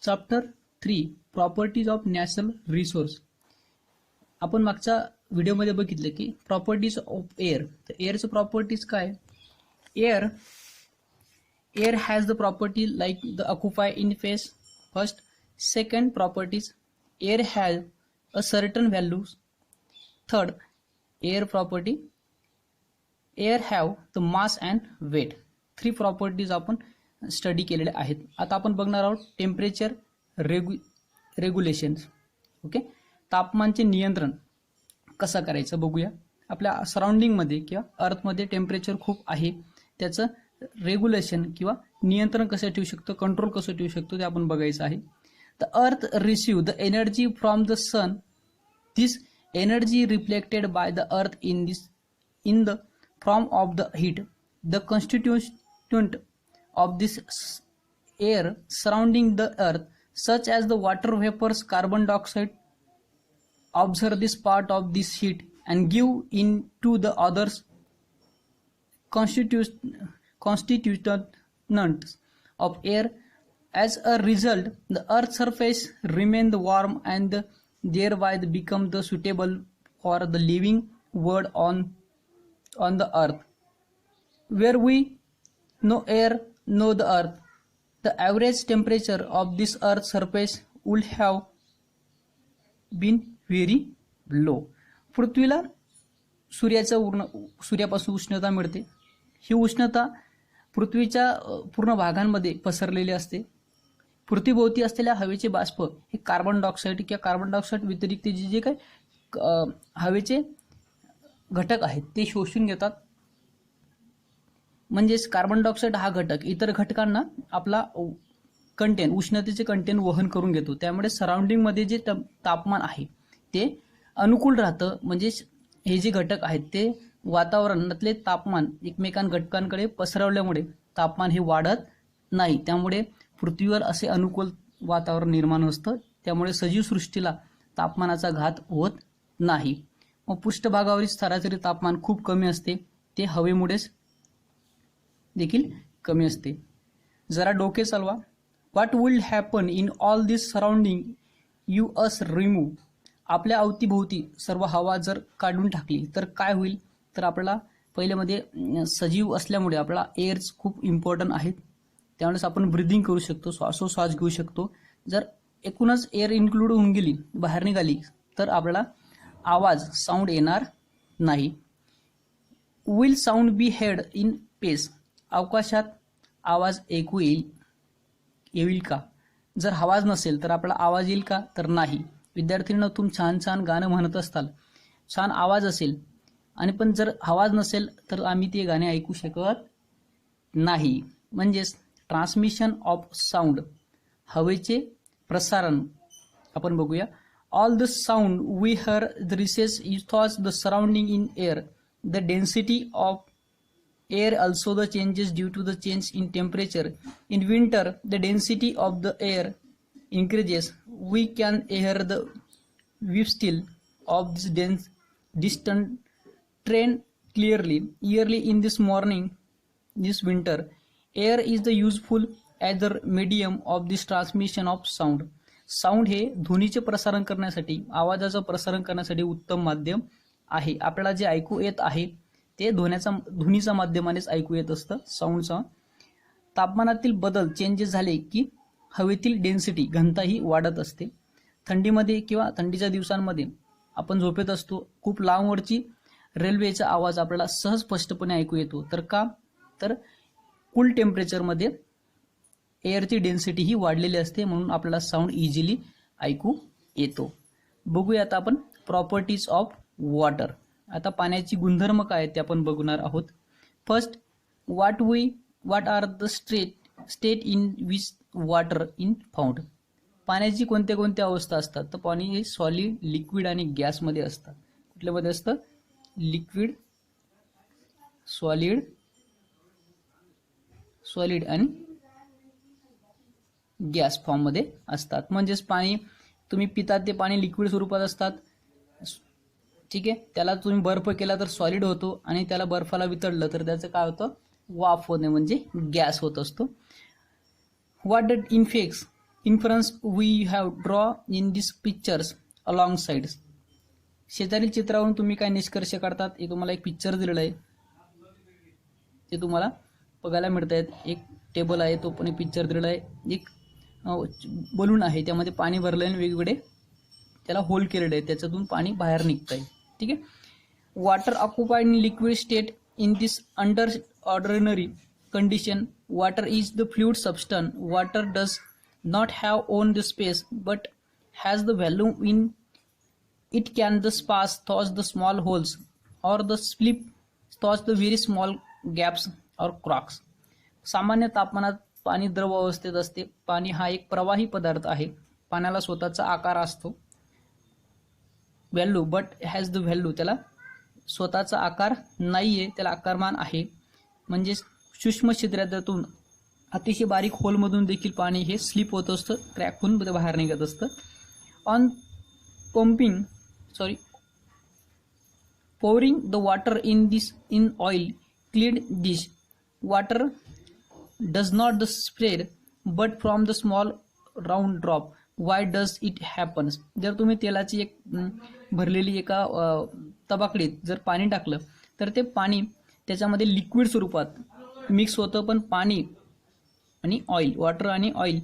Chapter 3 properties of natural resource. आपण मागच्या व्हिडिओमध्ये बघितलं की प्रॉपर्टीज ऑफ एअर. तर एअरचं प्रॉपर्टीज काय? Air has the property like the occupy in space. First. Second properties, air has a certain values. Third, air property, air have the mass and weight. 3 properties आपण study केलेले आहेत. आता आपण बघणार आहोत टेम्परेचर रेग्युलेशन्स. ओके, तापमानचे नियंत्रण कसं करायचं बघूया. आपल्या सराउंडिंगमध्ये किंवा अर्थमध्ये टेम्परेचर खूप आहे, त्याचं रेग्युलेशन किंवा नियंत्रण कसं ठेवू शकतो, कंट्रोल कसं ठेवू शकतो ते आपण बघायचं आहे. The earth receive the energy from the sun. This energy reflected by the earth in the form of the heat. The constituent of this air surrounding the earth, such as the water vapors, carbon dioxide, absorb this part of this heat and give in to the others constituents of air. As a result, the earth's surface remain the warm and thereby become the suitable for the living world on the earth. Where we no air, no the earth, the average temperature of this earth surface would have been very low. पृथ्वीला सूर्यापासून उष्णता मिळते. ही उष्णता पृथ्वीच्या पूर्ण भागांमध्ये पसरलेली असते. पृथ्वीभोवती असलेल्या हवेचे बाष्प हे कार्बन डायऑक्साईड किंवा कार्बन डायऑक्साईड व्यतिरिक्त जे काही हवेचे घटक आहेत ते शोषून घेतात. म्हणजेच कार्बन डायऑक्साईड हा घटक इतर घटकांना आपला कंटेन, उष्णतेचे कंटेन वहन करून घेतो. त्यामुळे सराउंडिंगमध्ये जे तापमान आहे ते अनुकूल राहतं. म्हणजेच हे जे घटक आहेत ते वातावरणातले तापमान घटकांकडे पसरवल्यामुळे तापमान हे वाढत नाही. त्यामुळे पृथ्वीवर असे अनुकूल वातावरण निर्माण असतं. त्यामुळे सजीव सृष्टीला तापमानाचा घात होत नाही. मग पृष्ठभागावरील सरासरी तापमान खूप कमी असते, ते हवेमुळेच देखील कमी असते. जरा डोके चालवा. What will happen in all this surrounding you us remove. आपल्या अवतीभोवती सर्व हवा जर काढून टाकली तर काय होईल? तर आपल्याला पहिल्यामध्ये सजीव असल्यामुळे आपल्याला एअर्स खूप इम्पॉर्टंट आहेत. त्यामुळेच आपण ब्रिदिंग करू शकतो, श्वासोश्वास घेऊ शकतो. जर एकूणच एअर इन्क्लूड होऊन गेली, बाहेर निघाली, तर आपल्याला आवाज, साऊंड येणार नाही. Will sound be heard in space. अवकाशात आवाज ऐकू येईल का? जर आवाज नसेल तर आपला आवाज येईल का? तर नाही. विद्यार्थ्यांना तुम्ही छान छान गाणं म्हणत असताल, छान आवाज असेल आणि पण जर आवाज नसेल तर आम्ही ते गाणे ऐकू शकत नाही. म्हणजेच ट्रान्समिशन ऑफ साऊंड, हवेचे प्रसारण आपण बघूया. All the sound we hear the recess thoughts the surrounding in air. The density of air also the changes due to the change in temperature. In winter, the density of the air increases. We can hear the whistle of this dense distant train clearly. Early in this morning, this winter, air is the useful as the medium of this transmission of sound. Sound हे ध्वनीचे प्रसारण करण्यासाठी, आवाजाचं प्रसारण करण्यासाठी उत्तम माध्यम आहे. आपल्याला जे ऐकू येत आहे ते ध्वनीच्या माध्यमानेच ऐकू येत असतं, साऊंडचा. तापमानातील बदल, चेंजेस झाले की हवेतील डेन्सिटी, घनता ही वाढत असते. थंडीमध्ये किंवा थंडीच्या दिवसांमध्ये आपण झोपेत असतो, खूप लांबवरची रेल्वेचा आवाज आपल्याला सहज स्पष्टपणे ऐकू येतो. तर का? तर कूल टेम्परेचरमध्ये एअरची डेन्सिटी ही वाढलेली असते, म्हणून आपल्याला साऊंड इझिली ऐकू येतो. बघूया आता आपण प्रॉपर्टीज ऑफ वॉटर. आता पाण्याची गुणधर्म काय आहेत ते आपण बघणार आहोत. First, what are the state in which water in found. पाण्याची कोणत्या कोणत्या अवस्था असतात? तर पाणी हे सॉलिड, लिक्विड आणि गॅसमध्ये असतात. कुठल्यामध्ये असतं? लिक्विड, सॉलिड आणि गॅस फॉर्ममध्ये असतात. म्हणजेच पाणी तुम्ही पितात ते पाणी लिक्विड स्वरूपात असतात. ठीक आहे, त्याला तुम्ही बर्फ केला तर सॉलिड होतो आणि त्याला बर्फाला वितळलं तर त्याचं काय होतं? वाफ होणे म्हणजे गॅस होत असतो. What infects inference we have draw in these pictures along sides. शेजारील चित्रावरून तुम्ही काय निष्कर्ष काढतात? हे तुम्हाला एक पिक्चर दिलेलं आहे, ते तुम्हाला बघायला मिळत आहेत. एक टेबल आहे, तो पण एक पिक्चर दिलेला आहे. एक बलून आहे, त्यामध्ये पाणी भरलं आहे, वेगवेगळे त्याला होल केलेले आहे, त्याच्यातून पाणी बाहेर निघत आहे. ठीक आहे. Water occupied in liquid state in this under ordinary condition, water is the fluid substance. Water does not have own the space but has the volume in it. Can the pass through the small holes or the slip through the very small gaps or cracks. सामान्य तापमानात पाणी द्रव अवस्थेत असते. पाणी हा एक प्रवाही पदार्थ आहे. पाण्याला स्वतःचा आकार असतो, value, but has the value, त्याला स्वतःचा आकार नाहीये, त्याला आकारमान आहे. म्हणजे सूक्ष्म छिद्रातून अतिशय बारीक होलमधून देखील पाणी हे स्लिप होत असतं, क्रॅक होऊन बाहेर निघत असतं. On pouring the water in oil cleaned dish, water does not the spread but from the small round drop. Why does it happens? जर तुम्ही तेलाची एक भरलेली एका तबाकडीत जर पाणी टाकलं तर ते पाणी त्याच्यामध्ये लिक्विड स्वरूपात मिक्स होतं, पण पाणी आणि ऑइल, वॉटर आणि ऑइल,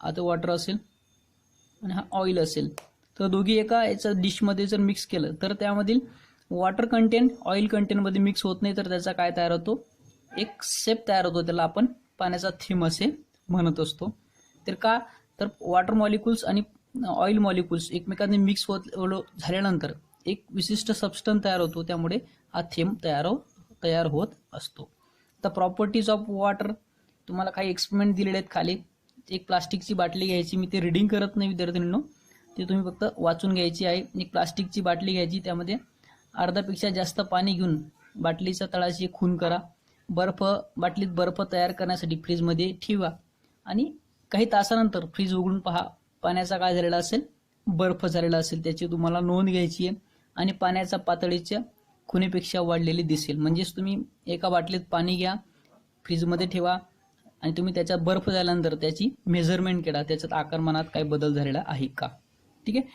आता वॉटर असेल आणि हा ऑइल असेल, तर दोघी एका याच्या डिशमध्ये जर मिक्स केलं तर त्यामधील वॉटर कंटेंट ऑइल कंटेंटमध्ये मिक्स होत नाही, तर त्याचा काय तयार होतो? एक शेप तयार होतो, त्याला आपण पाण्याचा थीम असे म्हणत असतो. तर का? तर वॉटर मॉलिक्युल्स आणि ऑइल मॉलिक्युल्स एकमेकांनी मिक्स झाल्यानंतर एक विशिष्ट सबस्टन्स तयार होतो, त्यामुळे हा थीम तयार होत असतो. द प्रॉपर्टीज ऑफ वॉटर, तुम्हाला काही एक्सपेरिमेंट दिलेले आहेत खाली. एक प्लास्टिकची बाटली घ्यायची, मी ते रिडिंग करत नाही विद्यार्थ्यांनो, ते तुम्ही फक्त वाचून घ्यायची आहे. एक प्लास्टिकची बाटली घ्यायची, त्यामध्ये अर्धापेक्षा जास्त पाणी घेऊन बाटलीच्या तळाशी खून करा. बाटलीत बर्फ तयार करण्यासाठी फ्रीजमध्ये ठेवा आणि काही तासानंतर फ्रीज उघडून पहा, पाण्याचा काय झालेला असेल? बर्फ झालेला असेल. त्याची तुम्हाला नोंद घ्यायची आहे आणि पाण्याच्या पातळीच्या खुणेपेक्षा वाढलेली दिसेल. म्हणजेच तुम्ही एका बाटलीत पाणी घ्या, फ्रीजमध्ये ठेवा आणि तुम्ही त्याच्यात बर्फ झाल्यानंतर त्याची मेजरमेंट करा, त्याच्यात आकारमानात काय बदल झालेला आहे का. ठीक आहे.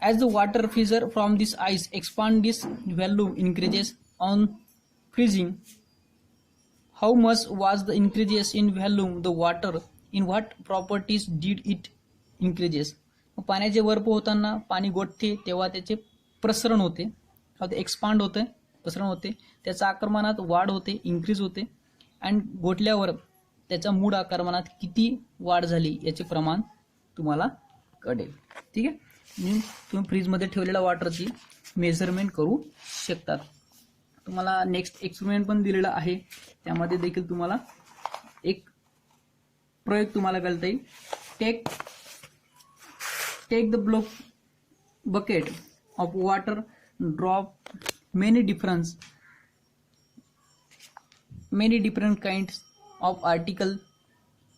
As the water freezer from this ice expand this value increases on freezing. How much was the increases in volume the water, in what properties did it increases. पाण्याचे बर्फ होताना पाणी गोठते तेव्हा त्याचे प्रसरण होते, एक्सपांड होते, प्रसरण होते, त्याच्या आकारमानात वाढ होते, इन्क्रीज होते. अँड गोठल्यावर त्याच्या मूळ आकारमानात किती वाढ झाली याचे प्रमाण तुम्हाला कळेल. ठीक आहे. तुम्ही फ्रीजमध्ये ठेवलेल्या वॉटरची मेजरमेंट करू शकतात. तुम्हाला नेक्स्ट एक्सपेरिमेंट पण दिलेला आहे, त्यामध्ये देखील तुम्हाला एक प्रयोग तुम्हाला कळता येईल. Take the bucket of water, drop many different kinds of article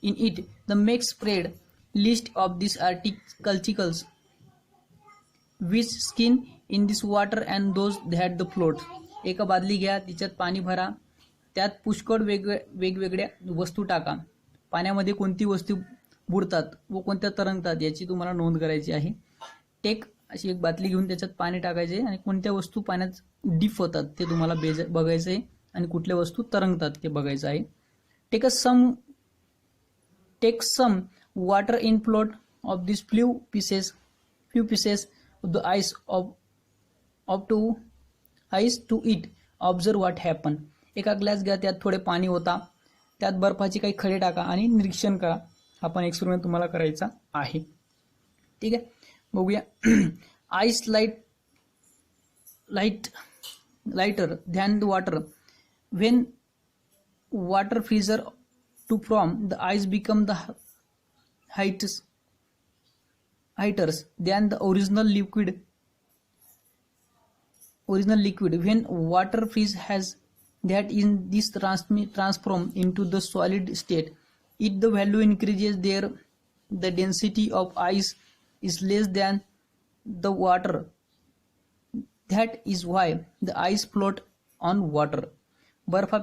in it. The make spread list of these articles which skin in this water and those that the float. एका बादली घ्या, तिच्यात पाणी भरा, त्यात पुष्कळ वेगवेगळ्या वस्तू टाका. पाण्यामध्ये कोणती वस्तू बुडतात व कोणत्या तरंगतात याची तुम्हाला नोंद करायची आहे. टेक अशी एक बादली घेऊन त्याच्यात पाणी टाकायचे आणि कोणत्या वस्तू पाण्यात डीप होतात ते तुम्हाला बघायचं आहे आणि कुठल्या वस्तू तरंगतात ते बघायचं आहे. Take some water in float of these few pieces of the ice to it. Observe what happen. एका ग्लास घ्या, त्यात थोडे पाणी होता, त्यात बर्फाचे काही खडे टाका आणि निरीक्षण करा. हा पण एक्सपेरिमेंट तुम्हाला करायचा आहे. ठीक आहे, बघूया. Ice lighter than the water. When water freezer to form, the ice become the heater than the original liquid. When water freeze has that in this transform into the solid state, if the value increases there, the density of ice is less than the water. That is why the ice float on water. बर्फ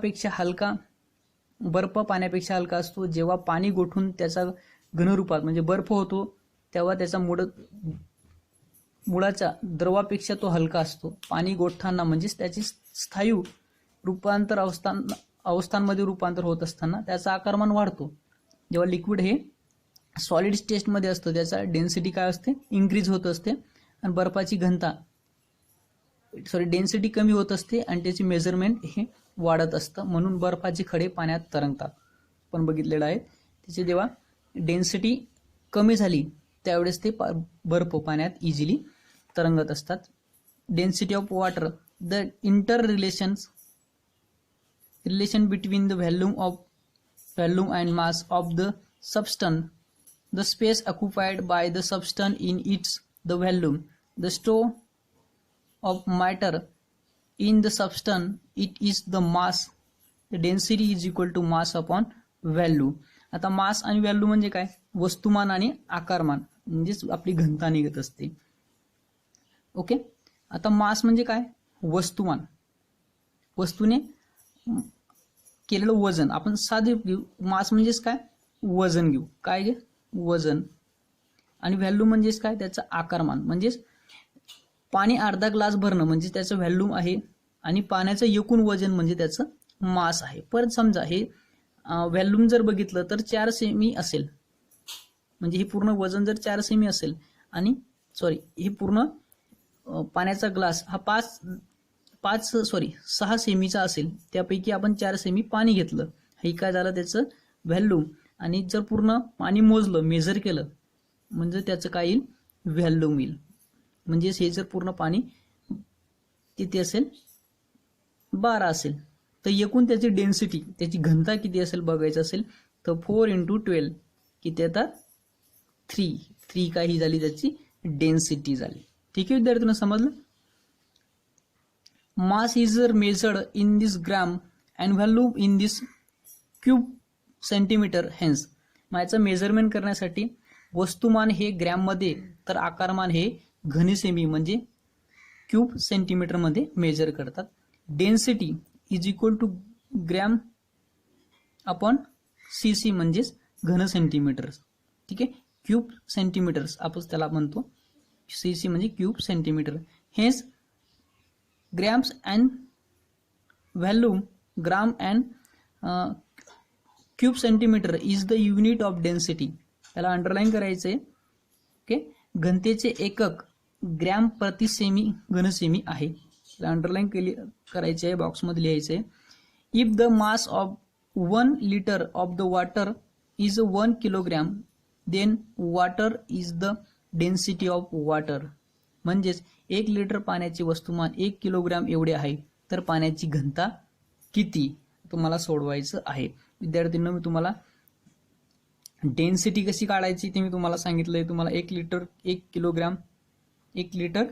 पाण्यापेक्षा हलका असतो. जेव्हा पाणी गोठून त्याचा घनरूपात म्हणजे बर्फ होतो तेव्हा त्याचा मुळाच्या द्रवापेक्षा तो हलका असतो. पाणी गोठताना म्हणजेच त्याची स्थायू रूपांतर अवस्थांमध्ये रूपांतर होत असताना त्याचा आकारमान वाढतो. जेव्हा लिक्विड हे सॉलिड स्टेटमध्ये असतं त्याचा डेन्सिटी काय असते, इन्क्रीज होत असते आणि बर्फाची घनता डेन्सिटी कमी होत असते आणि त्याची मेजरमेंट हे वाढत असतं. म्हणून बर्फाचे खडे पाण्यात तरंगतात. पण बघितलेलं आहे त्याची जेव्हा डेन्सिटी कमी झाली त्यावेळेस ते बर्फ पाण्यात इझिली तरंगत असतात. Density of water, the inter relation between the volume and mass of the substance, the space occupied by the substance in its the volume, the store of matter in the substance, it is the mass, the density is equal to mass upon value. आता मास आणि value म्हणजे काय, वस्तुमान आणि आकारमान म्हणजेच आपली घनता निघत असते. ओके, आता मास म्हणजे काय, वस्तुमान, वस्तूने केलेलं वजन. आपण साधे घेऊ, मास म्हणजेच काय, वजन घेऊ, काय घे, वजन. आणि व्हॅल्यू म्हणजेच काय, त्याचं आकारमान. म्हणजेच पाणी अर्धा ग्लास भरणं म्हणजे त्याचं व्हॅल्यूम आहे आणि पाण्याचं एकूण वजन म्हणजे त्याचं मास आहे. परत समजा हे व्हॅल्यूम जर बघितलं तर 4 सेमी असेल, म्हणजे हे पूर्ण वजन जर 4 सेमी असेल आणि हे पूर्ण पाण्याचा ग्लास हा 6 सेमीचा असेल, त्यापैकी आपण 4 सेमी पाणी घेतलं, हे काय झालं त्याचं व्हॅल्यूम. आणि जर पूर्ण पाणी मोजलं, मेजर केलं म्हणजे त्याचं काय येईल, व्हॅल्यूम येईल. म्हणजेच हे जर पूर्ण पाणी किती असेल, 12 असेल, तर एकूण त्याची डेन्सिटी, त्याची घनता किती असेल बघायचं असेल तर 4 × 12 किती येतात, 3 काही झाली त्याची डेन्सिटी झाली. ठीक आहे विद्यार्थ्यांना, समजलं. Mass is measured in this gram and volume in this cube centimetre. Hence याचं मेजरमेंट करण्यासाठी वस्तुमान हे ग्रॅममध्ये तर आकारमान हे घनसेमी म्हणजे क्यूब सेंटीमीटरमध्ये मेजर करतात. Density is equal to gram upon CC म्हणजेच घन सेंटीमीटर. ठीक आहे, क्यूब सेंटीमीटर्स आपण त्याला म्हणतो, सीसी म्हणजे cube centimetre. Hence grams and volume, gram and cube centimetre is the unit of density. त्याला अंडरलाईन करायचं आहे. ओके, घनतेचे एकक ग्रॅम प्रति सेमी घनसेमी आहे. त्याला अंडरलाईन करायचे आहे, बॉक्समध्ये लिहायचं आहे. If the mass of 1 litre of the water is 1 kilogram then water is the density of water. म्हणजेच 1 लिटर पाण्याचे वस्तुमान 1 किलोग्रॅम एवढे आहे, तर पाण्याची घनता किती तुम्हाला सोडवायचं आहे. विद्यार्थ्यांना मी तुम्हाला डेन्सिटी कशी काढायची ते मी तुम्हाला सांगितलंय. तुम्हाला 1 लिटर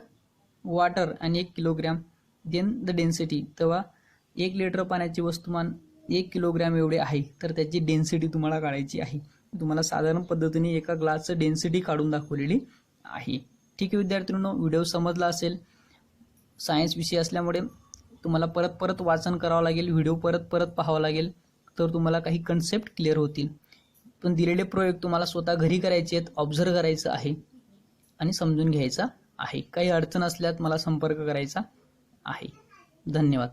वॉटर आणि 1 किलोग्रॅम देन द डेन्सिटी, तेव्हा 1 लिटर पाण्याचे वस्तुमान 1 किलोग्रॅम एवढे आहे, तर त्याची डेन्सिटी तुम्हाला काढायची आहे. तुम्हाला साधारण पद्धतीने एका ग्लासचं डेन्सिटी काढून दाखवलेली आहे. ठीक आहे विद्यार्थ्यांनो, व्हिडिओ समजला असेल. सायन्स विषय असल्यामुळे तुम्हाला परत वाचन करावं लागेल, व्हिडिओ परत पाहावं लागेल, तर तुम्हाला काही कन्सेप्ट क्लिअर होतील. पण दिलेले प्रयोग तुम्हाला स्वतः घरी करायचे आहेत, ऑब्झर्व करायचं आहे आणि समजून घ्यायचा आहे. काही अडचण असल्यास मला संपर्क करायचा आहे. धन्यवाद.